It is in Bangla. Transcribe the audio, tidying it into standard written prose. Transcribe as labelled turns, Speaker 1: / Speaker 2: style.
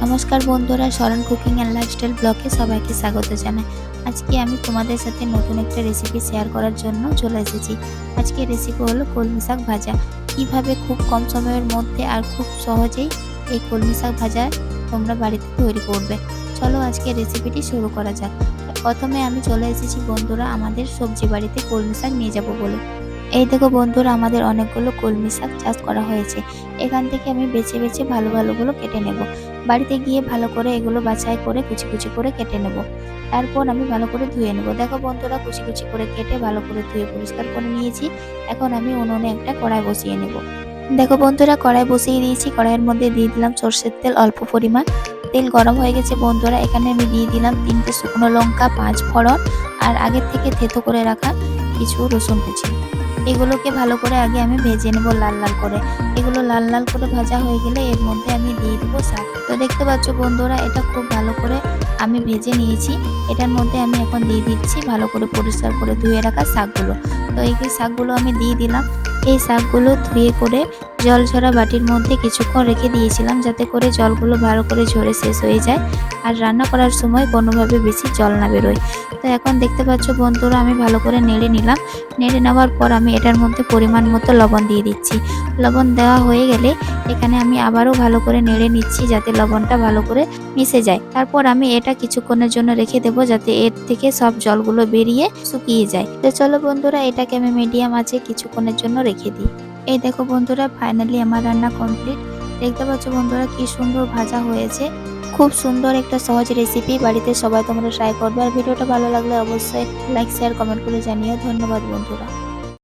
Speaker 1: নমস্কার বন্ধুরা, শরণ কুকিং অ্যান্ড লাইফস্টাইল ব্লগে সবাইকে স্বাগত জানাই। আজকে আমি তোমাদের সাথে নতুন একটা রেসিপি শেয়ার করার জন্য চলে এসেছি। আজকে রেসিপি হলো কলমি শাক ভাজা। কিভাবে খুব কম সময়ের মধ্যে আর খুব সহজেই এই কলমি শাক ভাজা তোমরা বাড়িতে তৈরি করবে। চলো আজকে রেসিপিটি শুরু করা যাক। প্রথমে আমি চলে এসেছি বন্ধুরা আমাদের সবজি বাড়িতে কলমি শাক নিয়ে যাব বলে। এই দেখো বন্ধুরা, আমাদের অনেকগুলো কলমি শাক চাষ করা হয়েছে। এখান থেকে আমি বেছে বেছে ভালো ভালোগুলো কেটে নেব। বাড়িতে গিয়ে ভালো করে এগুলো বাছাই করে কুচি কুচি করে কেটে নেব। তারপর আমি ভালো করে ধুয়ে নেব। দেখো বন্ধুরা, কুচি কুচি করে কেটে ভালো করে ধুয়ে পরিষ্কার করে নিয়েছি। এখন আমি উনুনে একটা কড়াই বসিয়ে নেব। দেখো বন্ধুরা, কড়াই বসিয়ে দিয়েছি। কড়াইয়ের মধ্যে দিয়ে দিলাম সরষের তেল অল্প পরিমাণ। তেল গরম হয়ে গেছে বন্ধুরা, এখানে আমি দিয়ে দিলাম 3টে শুকনো লঙ্কা, 5 ফোড়ন আর আগের থেকে থেতো করে রাখা কিছু রসুন কুচি। এগুলোকে ভালো করে আগে আমি ভেজে নেব লাল লাল করে। এগুলো লাল লাল করে ভাজা হয়ে গেলে এর মধ্যে আমি দিয়ে দিব শাক। তো দেখতে পাচ্ছ বন্ধুরা, এটা খুব ভালো করে আমি ভেজে নিয়েছি। এটার মধ্যে আমি এখন দিয়ে দিচ্ছি ভালো করে পরিষ্কার করে ধুয়ে রাখা শাকগুলো। তো এই শাকগুলো আমি দিয়ে দিলাম। এই শাকগুলো ধুয়ে করে জল ঝরা বাটির মধ্যে কিছুক্ষণ রেখে দিয়েছিলাম, যাতে করে জলগুলো ভালো করে ঝরে শেষ হয়ে যায় আর রান্না করার সময় কোনোভাবে বেশি জল না বেরোয়। তো এখন দেখতে পাচ্ছ বন্ধুরা, আমি ভালো করে নেড়ে নিলাম। নেড়ে নেওয়ার পর আমি এটার মধ্যে পরিমাণ মতো লবণ দিয়ে দিচ্ছি। লবণ দেওয়া হয়ে গেলে এখানে আমি আবারও ভালো করে নেড়ে নিচ্ছি, যাতে লবণটা ভালো করে মিশে যায়। তারপর আমি এটা কিছুক্ষণের জন্য রেখে দেবো, যাতে এর থেকে সব জলগুলো বেরিয়ে শুকিয়ে যায়। তো চলো বন্ধুরা, এটাকে আমি মিডিয়াম আঁচে কিছুক্ষণের জন্য রেখে দিই। এই দেখো বন্ধুরা, ফাইনালি আমার রান্না কমপ্লিট। দেখতে পাচ্ছ বন্ধুরা কি সুন্দর ভাজা হয়েছে। খুব সুন্দর একটা সহজ রেসিপি, বাড়িতে সবাই তোমরা ট্রাই করবে। আর ভিডিওটা ভালো লাগলে অবশ্যই লাইক শেয়ার কমেন্ট করে জানিও। ধন্যবাদ বন্ধুরা।